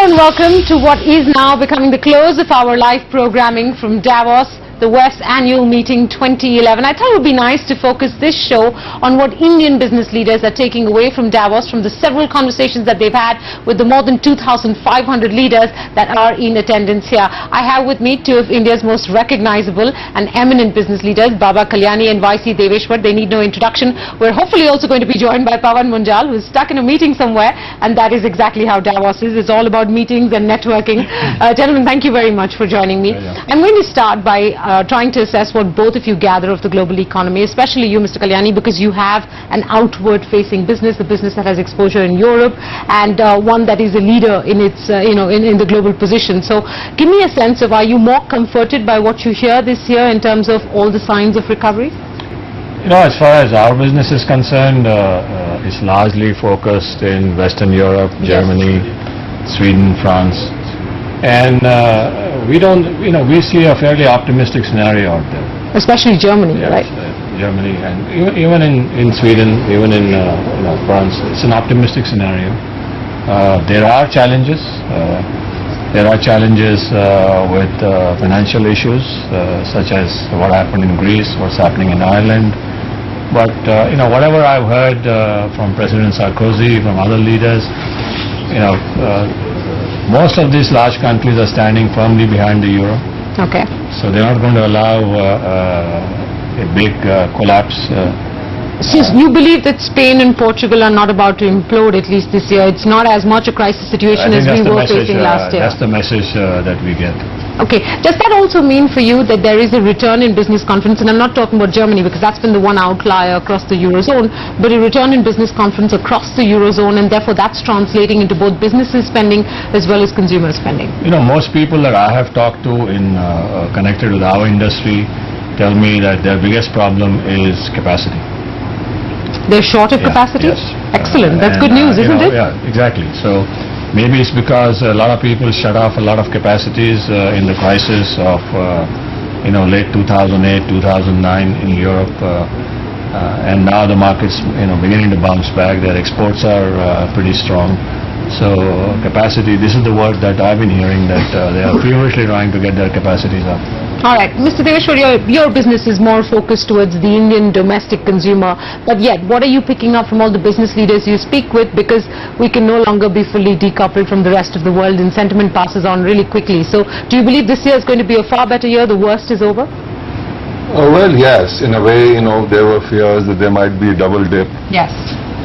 Hello and welcome to what is now becoming the close of our live programming from Davos, the West Annual Meeting 2011. I thought it would be nice to focus this show on what Indian business leaders are taking away from Davos, from the several conversations that they've had with the more than 2,500 leaders that are in attendance here. I have with me two of India's most recognizable and eminent business leaders, Baba Kalyani and YC Deveshwar. They need no introduction. We're hopefully also going to be joined by Pawan Munjal, who's stuck in a meeting somewhere, and that is exactly how Davos is. It's all about meetings and networking. Gentlemen, thank you very much for joining me. I'm going to start by trying to assess what both of you gather of the global economy, especially you, Mr. Kalyani, because you have an outward-facing business, a business that has exposure in Europe, and one that is a leader in its, in the global position. So, give me a sense of, are you more comforted by what you hear this year in terms of all the signs of recovery? As far as our business is concerned, it's largely focused in Western Europe, Germany, Sweden, France, and we see a fairly optimistic scenario out there. Especially Germany, right? Germany, and even in Sweden, even in France, it's an optimistic scenario. There are challenges. There are challenges with financial issues, such as what happened in Greece, what's happening in Ireland. But whatever I've heard from President Sarkozy, from other leaders, most of these large countries are standing firmly behind the euro. Okay. So they're not going to allow a big collapse. Since you believe that Spain and Portugal are not about to implode, at least this year, it's not as much a crisis situation as we were facing last year. That's the message that we get. Okay. Does that also mean for you that there is a return in business confidence? And I'm not talking about Germany because that's been the one outlier across the Eurozone, but a return in business confidence across the Eurozone, and therefore that's translating into both businesses spending as well as consumer spending. Most people that I have talked to in connected with our industry tell me that their biggest problem is capacity. They're short of capacity? Yes. Excellent. That's good news, isn't it? Yeah, exactly. So maybe it's because a lot of people shut off a lot of capacities in the crisis of late 2008, 2009 in Europe, and now the market's beginning to bounce back. Their exports are pretty strong. So capacity, this is the word that I've been hearing, that they are feverishly trying to get their capacities up. All right, Mr. Deveshwar, your business is more focused towards the Indian domestic consumer, but yet, what are you picking up from all the business leaders you speak with? Because we can no longer be fully decoupled from the rest of the world, and sentiment passes on really quickly. So, do you believe this year is going to be a far better year? The worst is over? Well, yes. In a way, there were fears that there might be a double dip. Yes.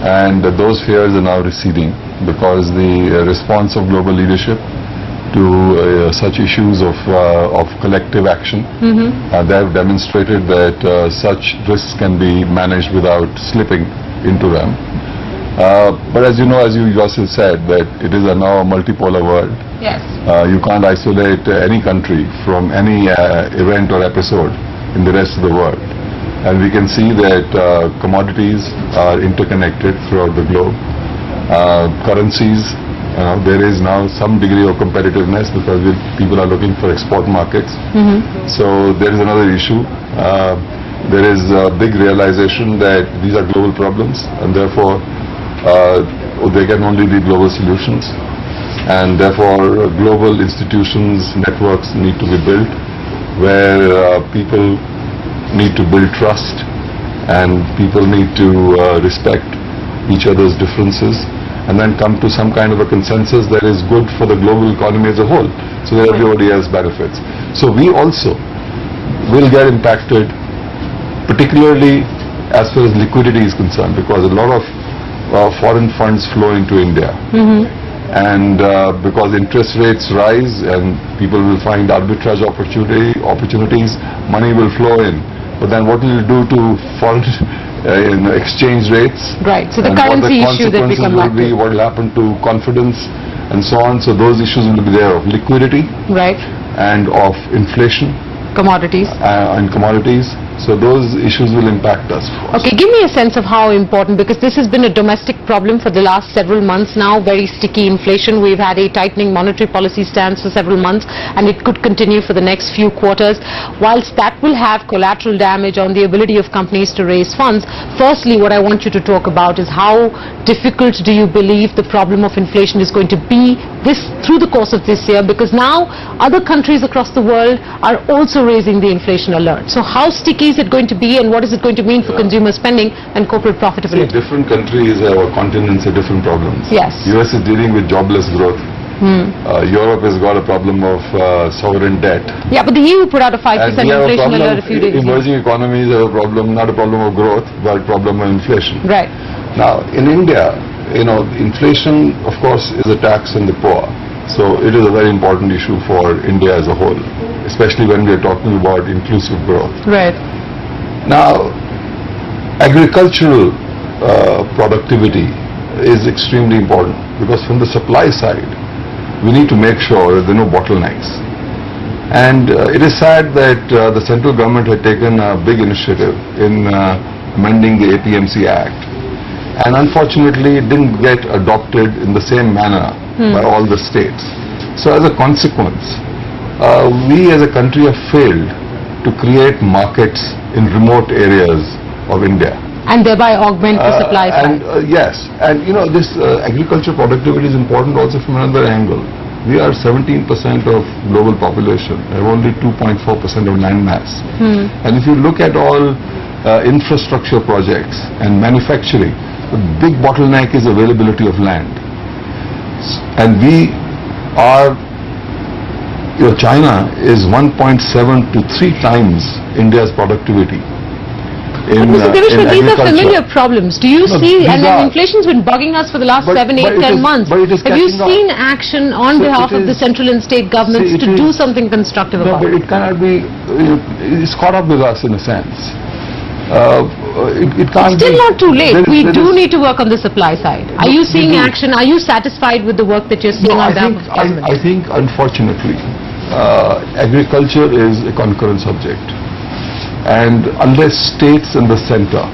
And those fears are now receding because the response of global leadership to such issues of collective action, they have demonstrated that such risks can be managed without slipping into them. But as you know, as you yourself said, that it is now a multipolar world. Yes. You can't isolate any country from any event or episode in the rest of the world. And we can see that commodities are interconnected throughout the globe. Currencies, there is now some degree of competitiveness because people are looking for export markets. So there is another issue. There is a big realization that these are global problems, and therefore they can only be global solutions. And therefore global institutions, networks need to be built where people need to build trust and people need to respect each other's differences, and then come to some kind of a consensus that is good for the global economy as a whole, so that everybody else benefits. So we also will get impacted, particularly as far as liquidity is concerned, because a lot of foreign funds flow into India. And because interest rates rise and people will find arbitrage opportunities, money will flow in. But then what will it do to foreign exchange rates? Right, so the currency issue that we come back to. What will happen to confidence and so on. So those issues will be there of liquidity, right, and of inflation, commodities, and commodities, So those issues will impact us. Okay, give me a sense of how important, because this has been a domestic problem for the last several months now, very sticky inflation. We've had a tightening monetary policy stance for several months, and it could continue for the next few quarters. Whilst that will have collateral damage on the ability of companies to raise funds, firstly, what I want you to talk about is how difficult do you believe the problem of inflation is going to be through the course of this year, because now other countries across the world are also raising the inflation alert. So how sticky is it going to be, and what is it going to mean for consumer spending and corporate profitability? See, different countries or continents have different problems. Yes. US is dealing with jobless growth. Europe has got a problem of sovereign debt. Yeah, but the EU put out a 5% And we have a inflation problem, alert a few days ago. emerging economies have a problem, not a problem of growth, but a problem of inflation. Right. Now, in India, inflation, of course, is a tax on the poor. So it is a very important issue for India as a whole, especially when we are talking about inclusive growth. Right. Now, agricultural productivity is extremely important, because from the supply side, we need to make sure that there are no bottlenecks. And it is sad that the central government had taken a big initiative in amending the APMC Act. And unfortunately, it didn't get adopted in the same manner by all the states. So as a consequence, we as a country have failed to create markets in remote areas of India. And thereby augment the supply side. Yes, and this agriculture productivity is important also from another angle. We are 17% of global population, have only 2.4% of land mass. And if you look at all infrastructure projects and manufacturing, the big bottleneck is availability of land. And we are, China is 1.7 to 3 times India's productivity. But Mr. Deveshwar, these are familiar agriculture. problems. Do you No, see, these and are- inflation's been bugging us for the last But- 7, 8, but it 10 is- months. but it is Have you catching up. seen action on So behalf it of the is- central and state governments See, to it do is- something constructive No, about but it? it cannot be, it's caught up with us in a sense. It can't Still be. not too late. There We is- do need to work on the supply side. Are No, you we seeing do. action? Are you satisfied with the work that you're seeing No, on behalf of government? I think unfortunately, agriculture is a concurrent subject. And unless states and the center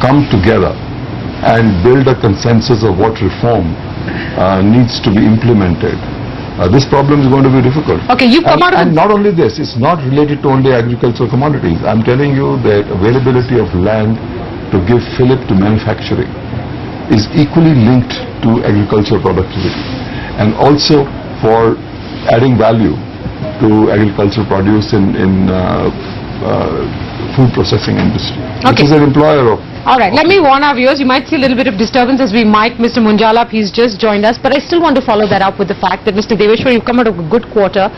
come together and build a consensus of what reform needs to be implemented, this problem is going to be difficult. Okay, you've come out of And not only this, it's not related to only agricultural commodities. I'm telling you that availability of land to give fillip to manufacturing is equally linked to agricultural productivity, and also for adding value to agricultural produce in food processing industry, which Okay. is an employer of. All right, let me warn our viewers, you might see a little bit of disturbance as we mic Mr. Munjalap. He's just joined us, but I still want to follow that up with the fact that, Mr. Deveshwar, you've come out of a good quarter.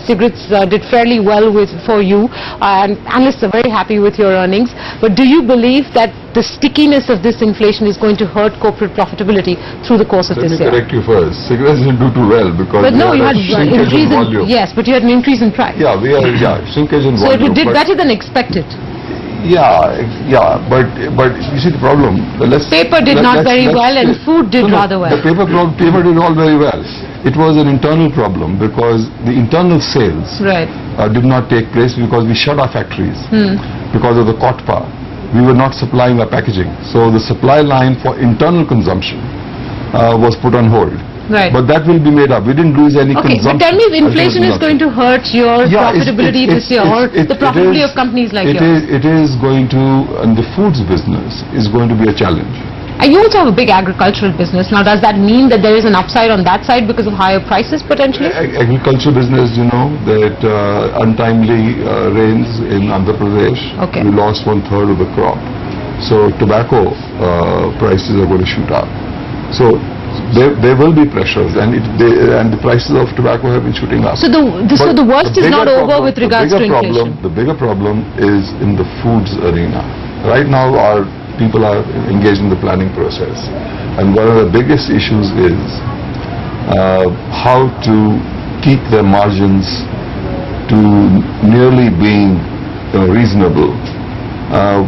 Cigarettes did fairly well for you, and analysts are very happy with your earnings. But do you believe that the stickiness of this inflation is going to hurt corporate profitability through the course of Let this me year? correct you first. Cigarettes didn't do too well because But no, we you had had a shrinkage increase in in, volume. yes, but you had an increase in price. Yeah, we are shrinkage in So volume. it did but- better than expected. Yeah, but you see the problem. Paper did not very well and food did rather well. The paper did all very well. It was an internal problem because the internal sales Right. did not take place because we shut our factories because of the COTPA. We were not supplying our packaging. So the supply line for internal consumption was put on hold. Right. But that will be made up. We didn't lose any Okay, consumption. but tell me if inflation is going to hurt your Yeah, profitability this year, or the profitability of companies like yours. It is going to, and the foods business is going to be a challenge. And you also have a big agricultural business. Now, does that mean that there is an upside on that side because of higher prices potentially? Agriculture business, that untimely rains in Andhra Pradesh, Okay. we lost 1/3 of the crop. So tobacco prices are going to shoot up. So there will be pressures, and the prices of tobacco have been shooting up. So the worst is not over with regards to inflation. The bigger problem is in the foods arena. Right now, our people are engaged in the planning process, and one of the biggest issues is how to keep their margins to nearly being reasonable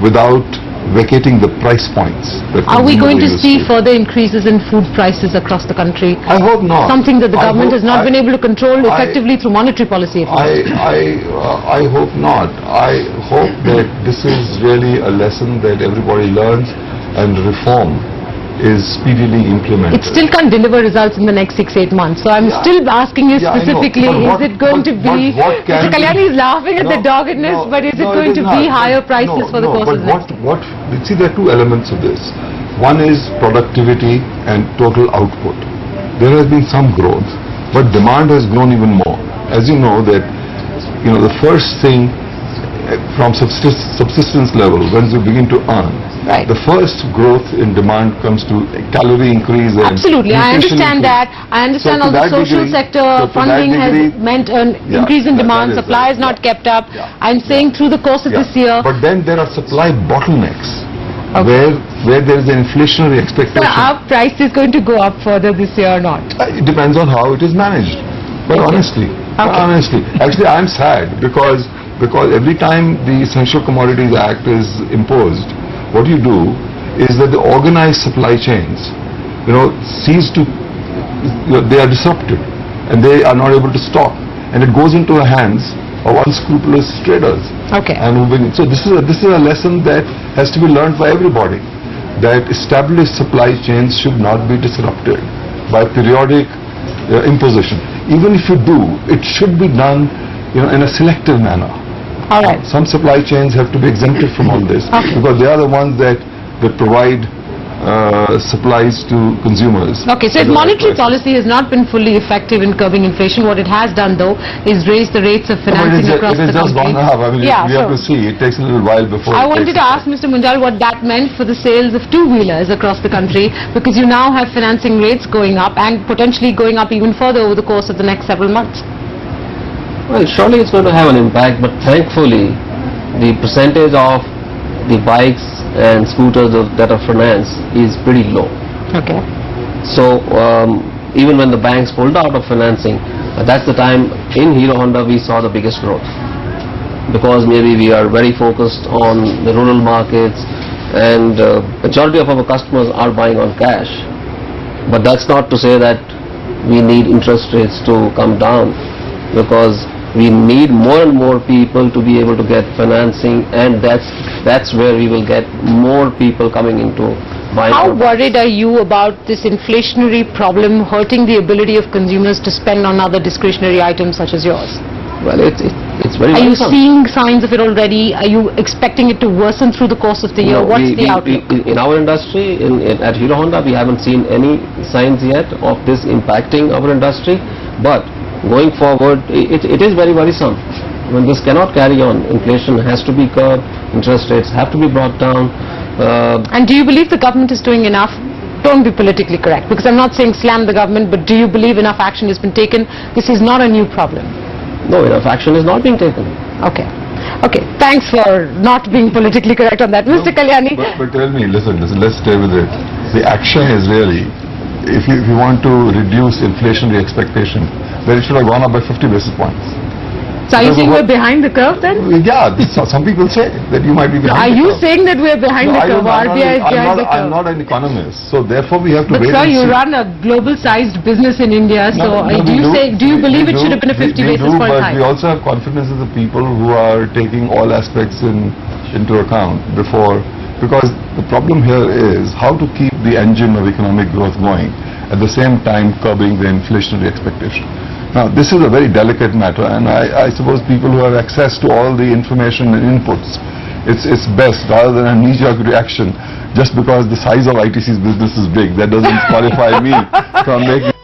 without vacating the price points. That Are we going to consumers see used further increases in food prices across the country? I hope not. Something that the I government hope- has not been able to control I- effectively through monetary policy at least. I hope not. I hope that this is really a lesson that everybody learns and reform is speedily implemented. It still can't deliver results in the next 6-8 months. So I'm Yeah. still asking you Yeah, I know. specifically, But what- is it going to but be... what can Mr. be- Kalyani is laughing at the No, doggedness, no, but is it no, going to be not. higher prices for the course of the next... But see, there are two elements of this. One is productivity and total output. There has been some growth, but demand has grown even more. As you know that, the first thing from subsistence level, once you begin to earn, Right. the first growth in demand comes to calorie increase and Absolutely, I nutrition understand increase. that. I understand So all to the that social degree- sector so to that funding has degree- meant an Yeah, increase in that demand, is supply right, is not yeah. kept up. Yeah. I'm saying through the course of Yeah. this year... But then there are supply bottlenecks Okay. where there is an inflationary expectation. So are prices going to go up further this year or not? It depends on how it is managed. But Okay. honestly, actually I'm sad because every time the Essential Commodities Act is imposed, what you do is that the organized supply chains, cease to, they are disrupted and they are not able to stock, and it goes into the hands of unscrupulous traders. Okay. So this is a lesson that has to be learned by everybody, that established supply chains should not be disrupted by periodic imposition. Even if you do, it should be done in a selective manner. All right. Some supply chains have to be exempted from all this Okay. because they are the ones that provide supplies to consumers. Okay, so if at the right monetary prices. policy has not been fully effective in curbing inflation, what it has done though is raise the rates of financing across It the has just country. gone up. I mean, Yeah, we have so to see. It takes a little while before I it wanted takes to ask Mr. Munjal what that meant for the sales of two-wheelers across the country, because you now have financing rates going up and potentially going up even further over the course of the next several months. Well, surely it's going to have an impact, but thankfully, the percentage of the bikes and scooters that are financed is pretty low. Okay. So, even when the banks pulled out of financing, that's the time in Hero Honda we saw the biggest growth. Because maybe we are very focused on the rural markets, and majority of our customers are buying on cash. But that's not to say that we need interest rates to come down, because we need more and more people to be able to get financing, and that's where we will get more people coming into buying. How our bikes. worried are you about this inflationary problem hurting the ability of consumers to spend on other discretionary items such as yours? Well, it's very Are you welcome. seeing signs of it already? Are you expecting it to worsen through the course of the year? No, What's the outlook? in our industry, at Hero Honda, we haven't seen any signs yet of this impacting our industry. But going forward, it is very worrisome. When this cannot carry on, inflation has to be curbed, interest rates have to be brought down. And do you believe the government is doing enough? Don't be politically correct, because I'm not saying slam the government, but do you believe enough action has been taken? This is not a new problem. No, enough action is not being taken. Okay. Okay. Thanks for not being politically correct on that. Mr. Kalyani. But tell me, listen, let's stay with it. The action is really, if you want to reduce inflationary expectation, then it should have gone up by 50 basis points. So are you Because saying of we're what- behind the curve then? Yeah, some people say that you might be behind Are the you curve. saying that we're behind No, the I curve? don't- RBI is behind the I'm curve? not an economist, so therefore we have to But wait sir, and you see. run a global-sized business in India, so No, do you we believe it do, should have been a 50 we basis do, point but hike? we also have confidence in the people who are taking all aspects into account before, because the problem here is how to keep the engine of economic growth going, at the same time curbing the inflationary expectation. Now, this is a very delicate matter, and I suppose people who have access to all the information and inputs, it's best, rather than a knee-jerk reaction, just because the size of ITC's business is big, that doesn't qualify me from making